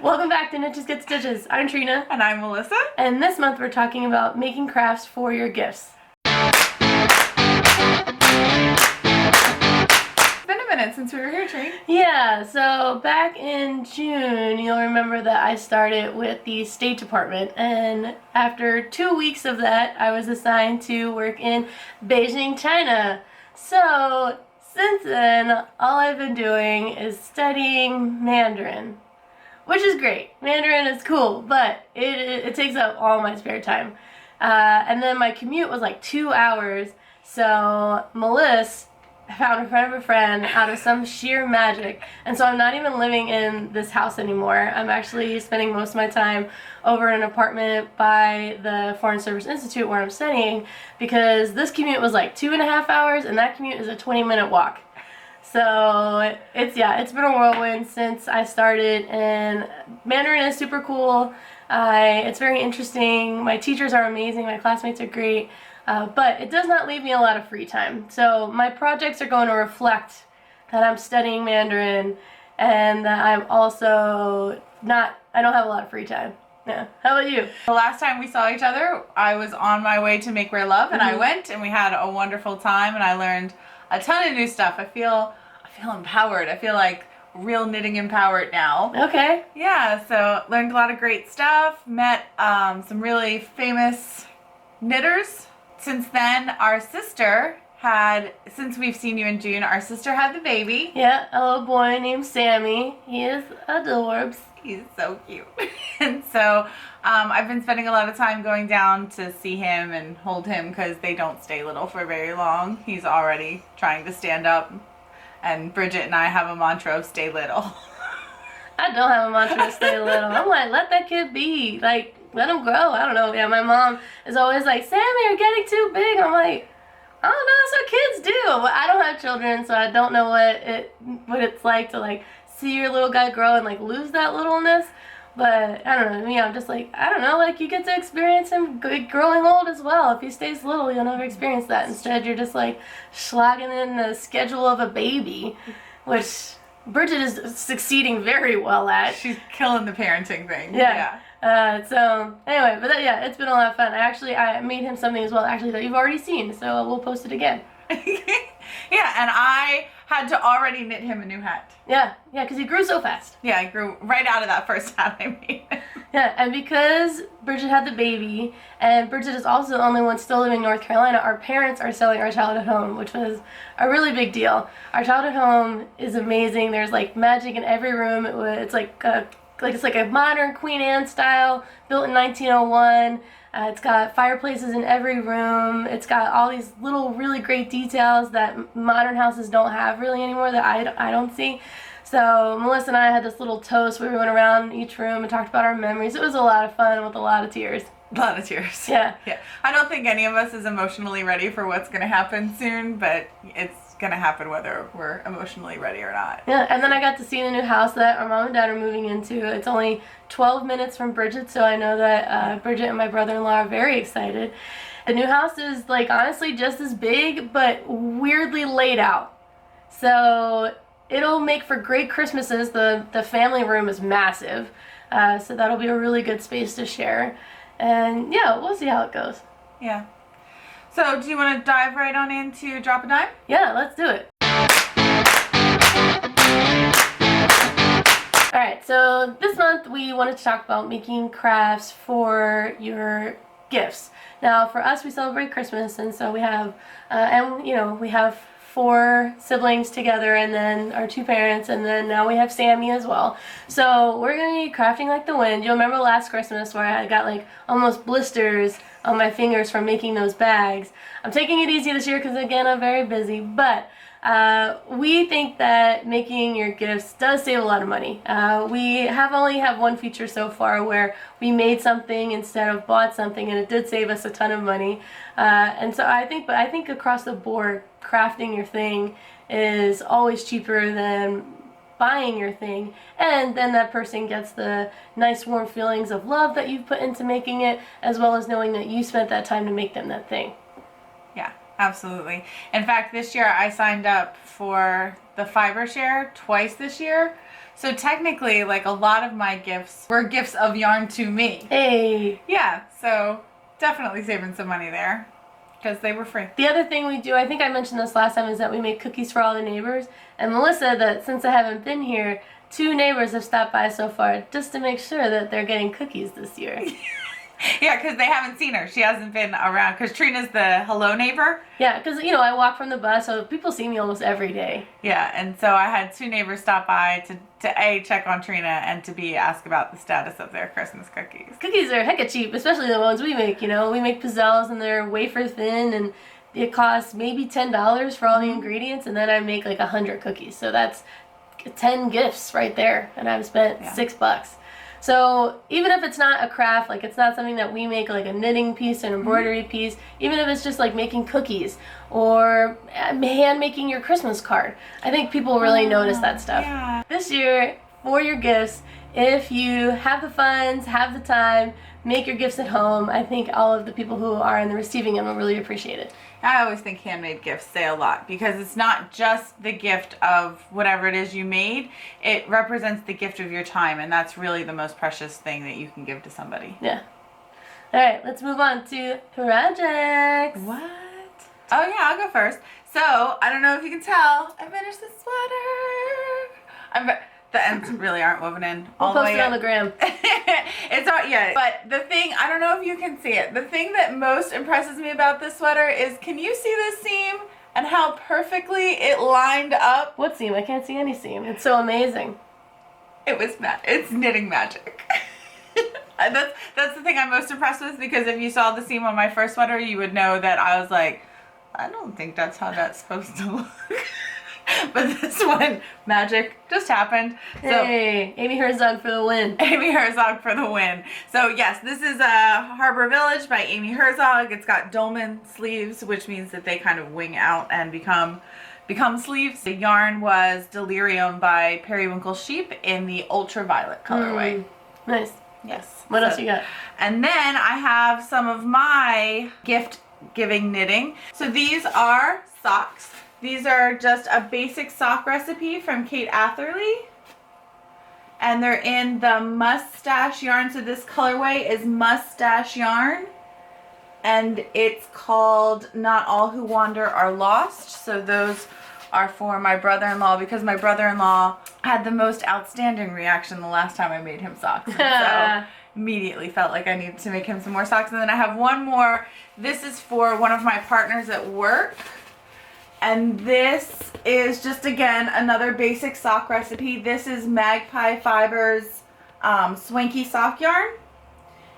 Welcome back to Knitches Get Stitches. I'm Trina. And I'm Melissa. And this month we're talking about making crafts for your gifts. It's been a minute since we were here, Trina. Yeah, so back in June, you'll remember that I started with the State Department, and after 2 weeks of that, I was assigned to work in Beijing, China. So since then, all I've been doing is studying Mandarin. Which is great. Mandarin is cool, but it takes up all my spare time. And then my commute was like 2 hours, so Melissa found a friend of a friend out of some sheer magic. And so I'm not even living in this house anymore. I'm actually spending most of my time over in an apartment by the Foreign Service Institute where I'm studying, because this commute was like 2.5 hours, and that commute is a 20-minute walk. So it's been a whirlwind since I started, and Mandarin is super cool. It's very interesting. My teachers are amazing. My classmates are great. But it does not leave me a lot of free time. So my projects are going to reflect that I'm studying Mandarin, and that I'm also I don't have a lot of free time. Yeah. How about you? The last time we saw each other, I was on my way to Make Rare Love, and I went, and we had a wonderful time, and I learned a ton of new stuff. I feel empowered. I feel like real knitting empowered now. Okay. Yeah, so learned a lot of great stuff, met some really famous knitters. Since then, since we've seen you in June, our sister had the baby. Yeah, a little boy named Sammy. He is adorbs. He's so cute. And so I've been spending a lot of time going down to see him and hold him, because they don't stay little for very long. He's already trying to stand up. And Bridget and I have a mantra of stay little. I don't have a mantra to stay little. I'm like, let that kid be. Like, let him grow. I don't know. Yeah, my mom is always like, Sammy, you're getting too big. I'm like, I don't know. That's what kids do. Well, I don't have children, so I don't know what it's like to like see your little guy grow and like lose that littleness. But I don't know. Me, I'm just like, I don't know. Like, you get to experience him growing old as well. If he stays little, you'll never experience that. Instead, you're just like slogging in the schedule of a baby, which Bridget is succeeding very well at. She's killing the parenting thing. Yeah. So anyway, but it's been a lot of fun. I made him something as well, actually, that you've already seen. So we'll post it again. Yeah, and I had to already knit him a new hat. Yeah, because he grew so fast. Yeah, I grew right out of that first hat I made. Yeah, and because Bridget had the baby, and Bridget is also the only one still living in North Carolina, our parents are selling our childhood home, which was a really big deal. Our childhood home is amazing. There's like magic in every room. It's like a modern Queen Anne style, built in 1901. It's got fireplaces in every room. It's got all these little really great details that modern houses don't have really anymore, that I don't see. So Melissa and I had this little toast where we went around each room and talked about our memories. It was a lot of fun with a lot of tears. A lot of tears. Yeah. Yeah. I don't think any of us is emotionally ready for what's going to happen soon, but it's going to happen whether we're emotionally ready or not. Yeah, and then I got to see the new house that our mom and dad are moving into. It's only 12 minutes from Bridget, so I know that Bridget and my brother-in-law are very excited. The new house is like honestly just as big, but weirdly laid out. So it'll make for great Christmases. The family room is massive, so that'll be a really good space to share. And yeah, we'll see how it goes. Yeah. So do you want to dive right on into Drop a Dime? Yeah, let's do it. Alright, so this month we wanted to talk about making crafts for your gifts. Now for us, we celebrate Christmas, and so we have, we have 4 siblings together, and then our 2 parents, and then now we have Sammy as well. So we're going to be crafting like the wind. You'll remember last Christmas where I got like almost blisters on my fingers from making those bags. I'm taking it easy this year because again I'm very busy, but we think that making your gifts does save a lot of money. We only have one feature so far where we made something instead of bought something, and it did save us a ton of money. And so I think across the board, crafting your thing is always cheaper than buying your thing, and then that person gets the nice warm feelings of love that you've put into making it, as well as knowing that you spent that time to make them that thing. Yeah, absolutely. In fact, this year I signed up for the fiber share twice this year. So technically, like, a lot of my gifts were gifts of yarn to me. Hey. Yeah, so definitely saving some money there because they were free. The other thing we do, I think I mentioned this last time, is that we make cookies for all the neighbors. And Melissa, that since I haven't been here, 2 neighbors have stopped by so far just to make sure that they're getting cookies this year. Yeah, because they haven't seen her. She hasn't been around because Trina's the hello neighbor. Yeah, because, you know, I walk from the bus, so people see me almost every day. Yeah, and so I had 2 neighbors stop by to A, check on Trina, and to B, ask about the status of their Christmas cookies. Cookies are hecka cheap, especially the ones we make, you know. We make pizzelles and they're wafer thin, and it costs maybe $10 for all the ingredients, and then I make like 100 cookies. So that's 10 gifts right there, and I've spent $6. So even if it's not a craft, like it's not something that we make, like a knitting piece, an embroidery piece, even if it's just like making cookies or hand making your Christmas card, I think people really notice that stuff. Yeah. This year, for your gifts, if you have the funds, have the time, make your gifts at home, I think all of the people who are in the receiving end will really appreciate it. I always think handmade gifts say a lot because it's not just the gift of whatever it is you made. It represents the gift of your time, and that's really the most precious thing that you can give to somebody. Yeah. All right, let's move on to projects. What? Oh yeah, I'll go first. So, I don't know if you can tell, I finished the sweater. The ends really aren't woven in all the way. We'll post it on the gram. It's not yet. But the thing, I don't know if you can see it. The thing that most impresses me about this sweater is, can you see this seam and how perfectly it lined up? What seam? I can't see any seam. It's so amazing. It's knitting magic. And that's the thing I'm most impressed with, because if you saw the seam on my first sweater, you would know that I was like, I don't think that's how that's supposed to look. But this one, magic just happened. Hey, Amy Herzog for the win. Amy Herzog for the win. So yes, this is Harbor Village by Amy Herzog. It's got dolman sleeves, which means that they kind of wing out and become sleeves. The yarn was Delirium by Perewinkle Sheep in the ultraviolet colorway. Nice. Yes. What else you got? And then I have some of my gift giving knitting. So these are socks. These are just a basic sock recipe from Kate Atherly. And they're in the mustache yarn. So this colorway is mustache yarn. And it's called Not All Who Wander Are Lost. So those are for my brother-in-law, because my brother-in-law had the most outstanding reaction the last time I made him socks. So immediately felt like I needed to make him some more socks. And then I have one more. This is for one of my partners at work. And this is just, again, another basic sock recipe. This is Magpie Fibers Swanky sock yarn.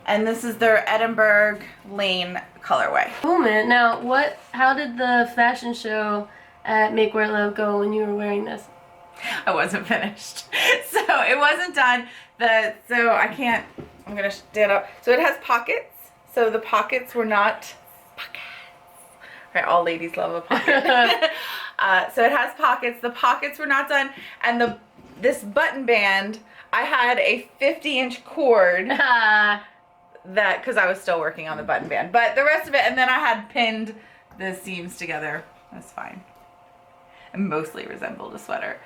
And this is their Edinburgh Lane colorway. Oh man, now how did the fashion show at Make Wear Love go when you were wearing this? I wasn't finished. So it wasn't done. I'm gonna stand up. So it has pockets. So the pockets were not pockets. Right, all ladies love a pocket. So it has pockets. The pockets were not done. And this button band, I had a 50-inch cord because I was still working on the button band. But the rest of it, and then I had pinned the seams together. That's fine. It mostly resembled a sweater.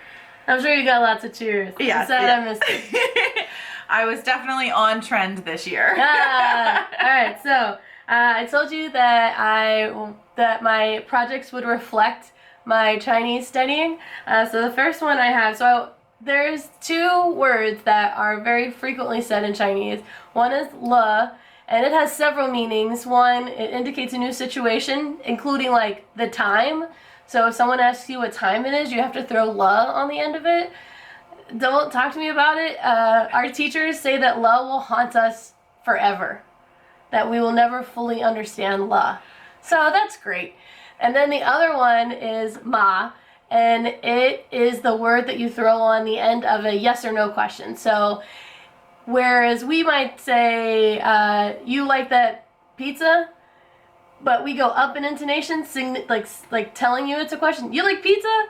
I'm sure you got lots of cheers. Yeah, I missed it. I was definitely on trend this year. All right, so I told you that my projects would reflect my Chinese studying. So the first one I have, there's 2 words that are very frequently said in Chinese. One is le, and it has several meanings. One, it indicates a new situation, including like the time. So if someone asks you what time it is, you have to throw le on the end of it. Don't talk to me about it. Our teachers say that le will haunt us forever, that we will never fully understand le. So that's great. And then the other one is ma, and it is the word that you throw on the end of a yes or no question. So whereas we might say, you like that pizza? But we go up in intonation, like telling you it's a question. You like pizza?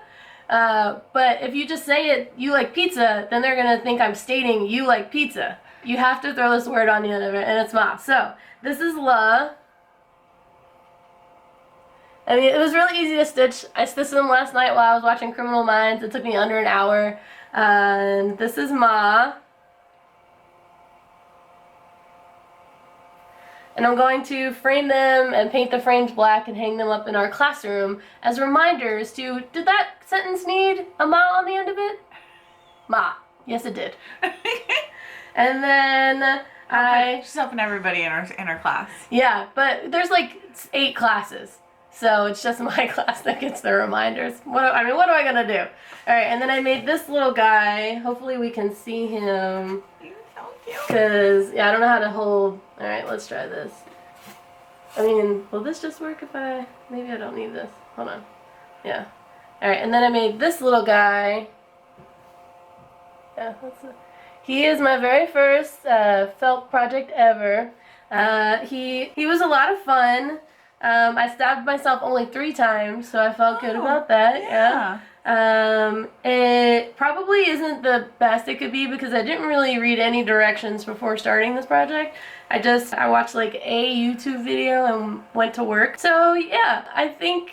But if you just say it, you like pizza, then they're gonna think I'm stating you like pizza. You have to throw this word on the end of it, and it's ma. So this is la. I mean, it was really easy to stitch. I stitched them last night while I was watching Criminal Minds. It took me under an hour. And this is Ma. And I'm going to frame them and paint the frames black and hang them up in our classroom as reminders to, did that sentence need a Ma on the end of it? Ma. Yes, it did. And then She's helping everybody in her class. Yeah, but there's like 8 classes. So it's just my class that gets the reminders. What am I gonna do? Alright, and then I made this little guy. Hopefully we can see him. He's so cute. Because, yeah, I don't know how to hold. Alright, let's try this. I mean, will this just work if maybe I don't need this. Hold on. Yeah. Alright, and then I made this little guy. Yeah, he is my very first felt project ever. He was a lot of fun. I stabbed myself only 3 times, so I felt good about that. Yeah. It probably isn't the best it could be because I didn't really read any directions before starting this project. I watched like a YouTube video and went to work. So yeah, I think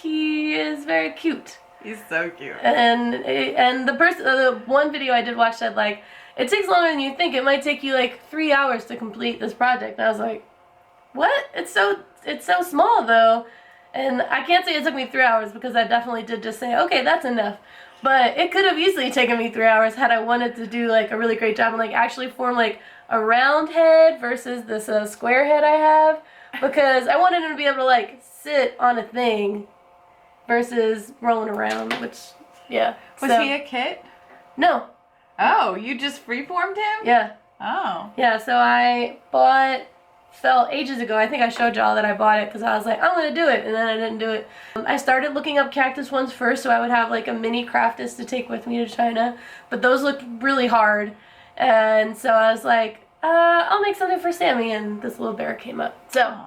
he is very cute. He's so cute. And the one video I did watch said like, it takes longer than you think. It might take you like 3 hours to complete this project. And I was like, what? It's so small though. And I can't say it took me 3 hours because I definitely did just say, okay, that's enough. But it could have easily taken me 3 hours had I wanted to do like a really great job and like actually form like a round head versus this square head I have. Because I wanted him to be able to like sit on a thing versus rolling around, which, yeah. Was he a kit? No. Oh, you just freeformed him? Yeah. Oh. Yeah, so I bought felt ages ago. I think I showed y'all that I bought it because I was like, I'm going to do it, and then I didn't do it. I started looking up cactus ones first so I would have like a mini craftist to take with me to China, but those looked really hard, and so I was like, I'll make something for Sammy, and this little bear came up. So. Aww.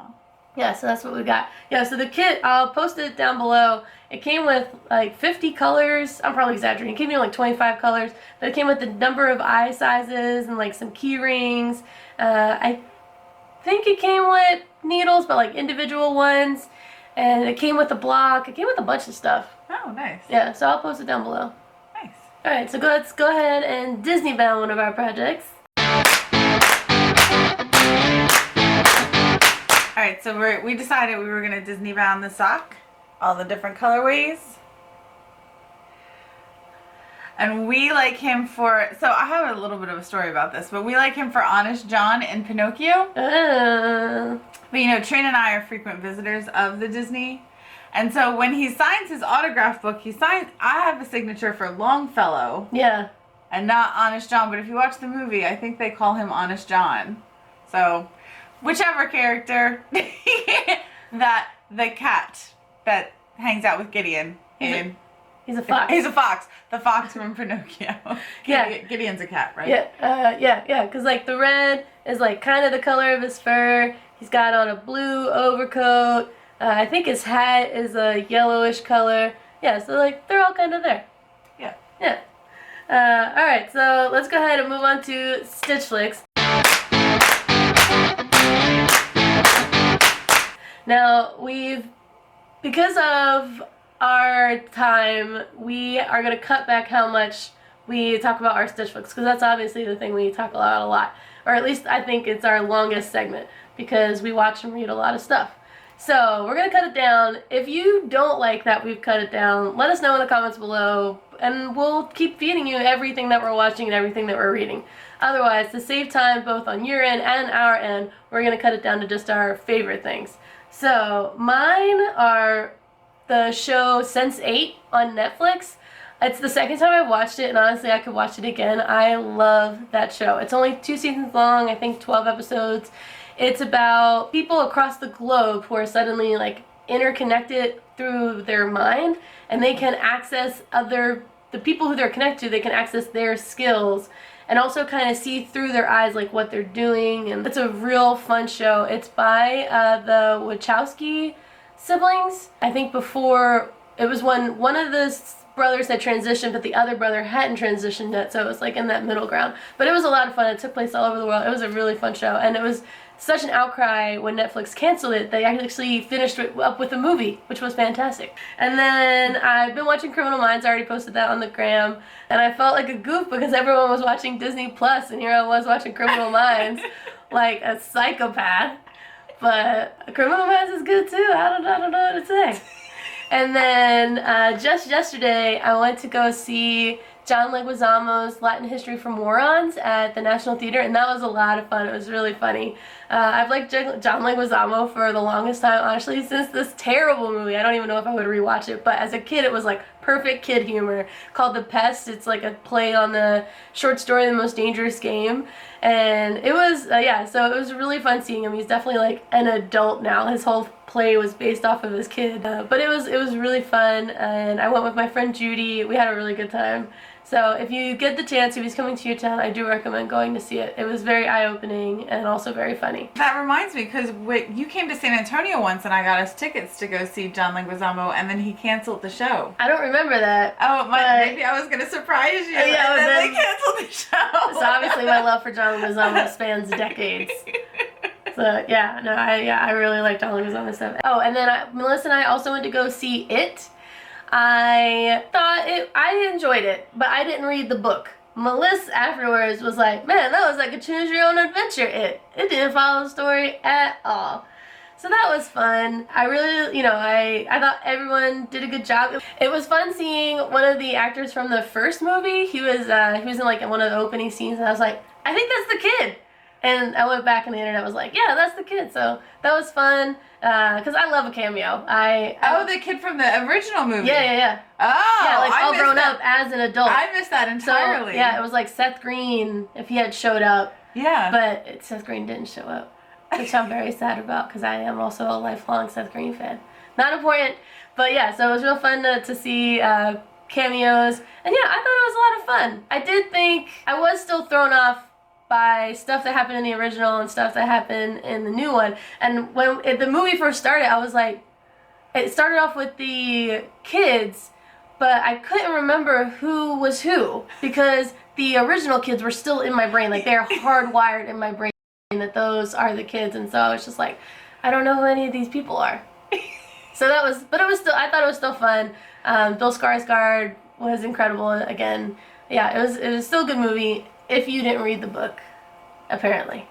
Yeah, so that's what we got. Yeah, so the kit, I'll post it down below. It came with like 50 colors. I'm probably exaggerating. It came in like 25 colors. But it came with the number of eye sizes and like some key rings. I think it came with needles, but like individual ones. And it came with a block. It came with a bunch of stuff. Oh, nice. Yeah, so I'll post it down below. Nice. Alright, so let's go ahead and Disneybound one of our projects. Alright, so we decided we were going to Disneybound the sock. All the different colorways. And we like him for, so I have a little bit of a story about this, but we like him for Honest John and Pinocchio. But you know, Trina and I are frequent visitors of the Disney. And so when he signs his autograph book, I have a signature for Longfellow. Yeah. And not Honest John, but if you watch the movie, I think they call him Honest John. So, whichever character, that the cat that hangs out with Gideon. He's a fox. He's a fox. The fox from Pinocchio. Yeah. Gideon's a cat, right? Yeah. Because like the red is like kind of the color of his fur. He's got on a blue overcoat. I think his hat is a yellowish color. Yeah, so like they're all kind of there. Yeah. Yeah. Alright, so let's go ahead and move on to stitchflix. Now, because of our time, we are going to cut back how much we talk about our stitchflix, because that's obviously the thing we talk about a lot. Or at least I think it's our longest segment, because we watch and read a lot of stuff. So, we're going to cut it down. If you don't like that we've cut it down, let us know in the comments below, and we'll keep feeding you everything that we're watching and everything that we're reading. Otherwise, to save time both on your end and our end, we're going to cut it down to just our favorite things. So, mine are the show Sense8 on Netflix. It's the second time I've watched it, and honestly, I could watch it again. I love that show. It's only 2 seasons long, I think 12 episodes. It's about people across the globe who are suddenly like interconnected through their mind, and they can access the people who they're connected to, they can access their skills and also kind of see through their eyes like what they're doing. And it's a real fun show. It's by the Wachowski siblings. I think before, it was when one of the brothers had transitioned but the other brother hadn't transitioned yet, so it was like in that middle ground. But it was a lot of fun. It took place all over the world. It was a really fun show, and it was such an outcry when Netflix canceled it, they actually finished it up with a movie, which was fantastic. And then I've been watching Criminal Minds. I already posted that on the gram, and I felt like a goof because everyone was watching Disney Plus, and here I was watching Criminal Minds like a psychopath. But Criminal Minds is good too. I don't know what to say. And then just yesterday, I went to go see John Leguizamo's Latin History for Morons at the National Theater, and that was a lot of fun. It was really funny. I've liked John Leguizamo for the longest time, honestly, since this terrible movie. I don't even know if I would rewatch it, but as a kid, it was like perfect kid humor. Called The Pest. It's like a play on the short story The Most Dangerous Game, and it was so it was really fun seeing him. He's definitely like an adult now. His whole play was based off of his kid, but it was really fun, and I went with my friend Judy. We had a really good time. So if you get the chance, if he's coming to your town, I do recommend going to see it. It was very eye-opening and also very funny. That reminds me, because you came to San Antonio once and I got us tickets to go see John Leguizamo, and then he canceled the show. I don't remember that. Oh, maybe I was going to surprise you, and then they canceled the show. So obviously my love for John Leguizamo spans decades. So yeah, no, I really like John Leguizamo stuff. Oh, and then Melissa and I also went to go see It. I enjoyed it, but I didn't read the book. Melissa afterwards was like, man, that was like a choose your own adventure. It didn't follow the story at all. So that was fun. I really, I thought everyone did a good job. It was fun seeing one of the actors from the first movie. He was in like one of the opening scenes, and I was like, I think that's the kid. And I went back on the internet and was like, yeah, that's the kid. So that was fun. Because I love a cameo. The kid from the original movie. Yeah. Oh, yeah, like all grown up as an adult. I missed that entirely. So, yeah, it was like Seth Green if he had showed up. Yeah. But Seth Green didn't show up, which I'm very sad about because I am also a lifelong Seth Green fan. Not important, but yeah, so it was real fun to see cameos. And yeah, I thought it was a lot of fun. I did think I was still thrown off by stuff that happened in the original and stuff that happened in the new one. And when the movie first started, I was like, it started off with the kids, but I couldn't remember who was who because the original kids were still in my brain. Like, they're hardwired in my brain that those are the kids. And so I was just like, I don't know who any of these people are. So that was, but it was still, I thought it was still fun. Bill Skarsgård was incredible again. Yeah, it was still a good movie. If you didn't read the book, apparently.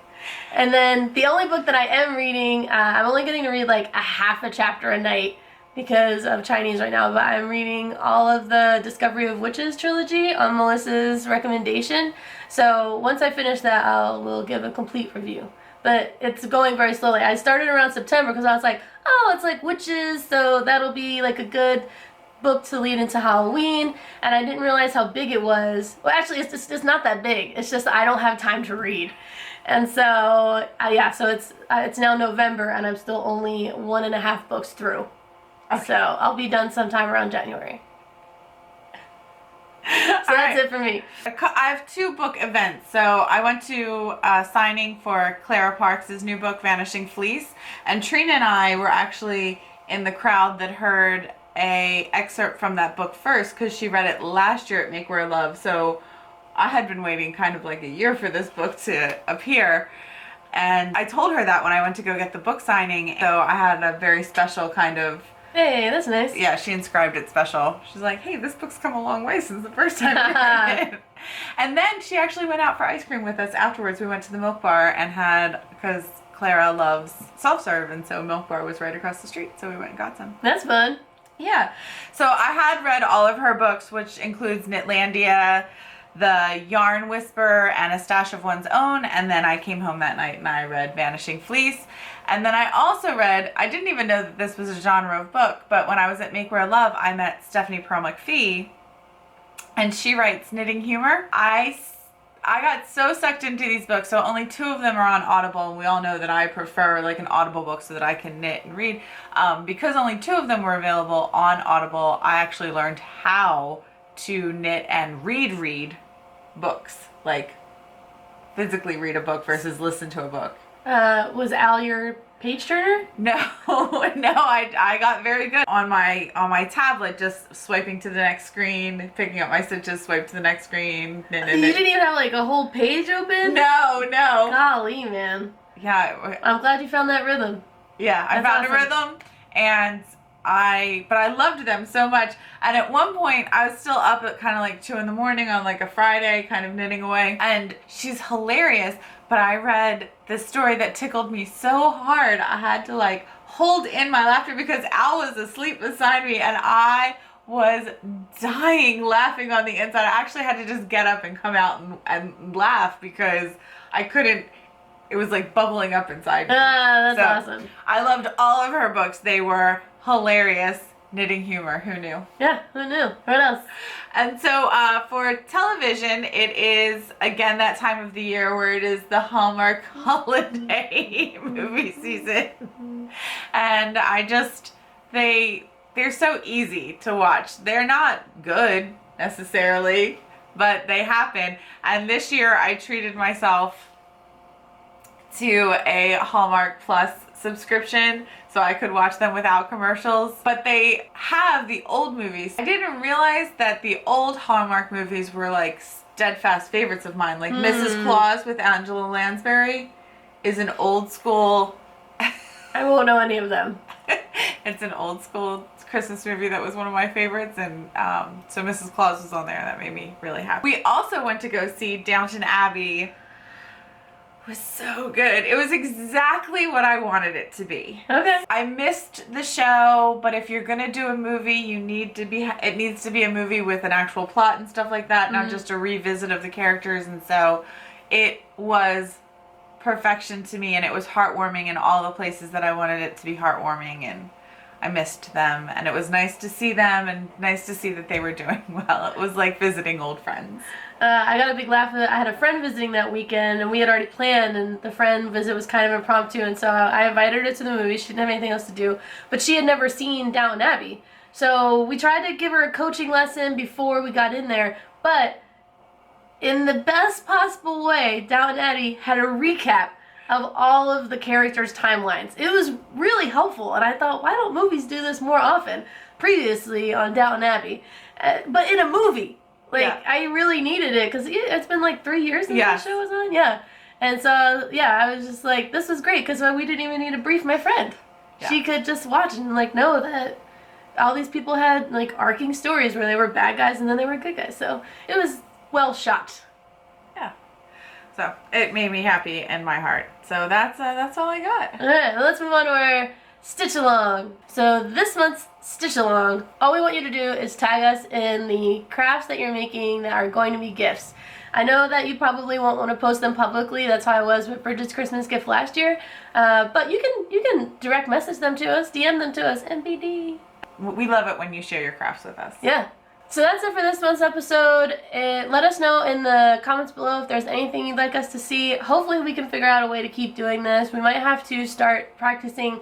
And then the only book that I am reading, I'm only getting to read like a half a chapter a night because of Chinese right now, but I'm reading all of the Discovery of Witches trilogy on Melissa's recommendation. So once I finish that, we'll give a complete review. But it's going very slowly. I started around September because I was like, oh, it's like witches, so that'll be like a good book to lead into Halloween, and I didn't realize how big it was. Well, actually, it's not that big. It's just I don't have time to read, and so so it's now November, and I'm still only 1.5 books through. Okay. So I'll be done sometime around January. So that's it for me. I have 2 book events. So I went to a signing for Clara Parks' new book, Vanishing Fleece, and Trina and I were actually in the crowd that heard a excerpt from that book first because she read it last year at Make Wear Love. So I had been waiting kind of like a year for this book to appear, and I told her that when I went to go get the book signing. So I had a very special kind of, hey, that's nice. Yeah, she inscribed it special. She's like, hey, this book's come a long way since the first time we read it. And then she actually went out for ice cream with us afterwards. We went to the Milk Bar and had, because Clara loves self-serve, and so Milk Bar was right across the street, so we went and got some. That's fun. Yeah. So I had read all of her books, which includes Knitlandia, The Yarn Whisperer, and A Stash of One's Own. And then I came home that night and I read Vanishing Fleece. And then I also read, I didn't even know that this was a genre of book, but when I was at Make Wear Love, I met Stephanie Pearl McPhee, and she writes knitting humor. I got so sucked into these books, so only 2 of them are on Audible, and we all know that I prefer like an Audible book so that I can knit and read. Because only 2 of them were available on Audible, I actually learned how to knit and read books, like physically read a book versus listen to a book. Was Al your page turner? No, I got very good on my tablet, just swiping to the next screen, picking up my stitches, swipe to the next screen. You didn't even have like a whole page open? No. Golly, man. Yeah. I'm glad you found that rhythm. Yeah, I That's found awesome. a rhythm, and but I loved them so much. And at one point, I was still up at kind of like 2 in the morning on like a Friday, kind of knitting away. And she's hilarious, but I read this story that tickled me so hard. I had to like hold in my laughter because Al was asleep beside me, and I was dying laughing on the inside. I actually had to just get up and come out and laugh because I couldn't. It was like bubbling up inside me. Ah, that's awesome. I loved all of her books. They were hilarious. Knitting humor. Who knew? Yeah, who knew? What else? And so for television, it is, again, that time of the year where it is the Hallmark holiday movie season. And they're so easy to watch. They're not good necessarily, but they happen. And this year I treated myself to a Hallmark Plus subscription so I could watch them without commercials. But they have the old movies. I didn't realize that the old Hallmark movies were like steadfast favorites of mine. Like Mrs. Claus with Angela Lansbury is an old school. I won't know any of them. It's an old school Christmas movie that was one of my favorites, and so Mrs. Claus was on there. That made me really happy. We also went to go see Downton Abbey. It was so good. It was exactly what I wanted it to be. Okay. I missed the show, but if you're gonna do a movie, it needs to be a movie with an actual plot and stuff like that, not just a revisit of the characters. And so it was perfection to me, and it was heartwarming in all the places that I wanted it to be heartwarming, and I missed them, and it was nice to see them and nice to see that they were doing well. It was like visiting old friends. I got a big laugh. I had a friend visiting that weekend, and we had already planned, and the friend visit was kind of impromptu, and so I invited her to the movie. She didn't have anything else to do, but she had never seen Downton Abbey. So we tried to give her a coaching lesson before we got in there, but in the best possible way, Downton Abbey had a recap of all of the characters' timelines. It was really helpful, and I thought, why don't movies do this more often? Previously on Downton Abbey, but in a movie. Like, yeah. I really needed it, because it's been like 3 years since the show was on. Yeah. And so, yeah, I was just like, this was great, because we didn't even need to brief my friend. Yeah. She could just watch and, like, know that all these people had, like, arcing stories where they were bad guys and then they were good guys. So it was well shot. Yeah. So it made me happy in my heart. So that's all I got. All right, well, let's move on to our Stitch Along. So this month's Stitch Along, all we want you to do is tag us in the crafts that you're making that are going to be gifts. I know that you probably won't want to post them publicly. That's how I was with Bridget's Christmas gift last year. But you can direct message them to us, DM them to us, MBD. We love it when you share your crafts with us. Yeah. So that's it for this month's episode. Let us know in the comments below if there's anything you'd like us to see. Hopefully we can figure out a way to keep doing this. We might have to start practicing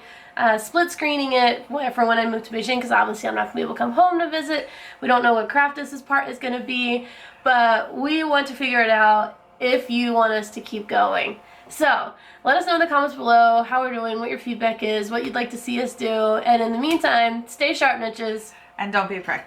split screening it for when I move to Beijing, because obviously I'm not going to be able to come home to visit. We don't know what craft this part is going to be, but we want to figure it out if you want us to keep going. So let us know in the comments below how we're doing, what your feedback is, what you'd like to see us do, and in the meantime, stay sharp, niches. And don't be a prick.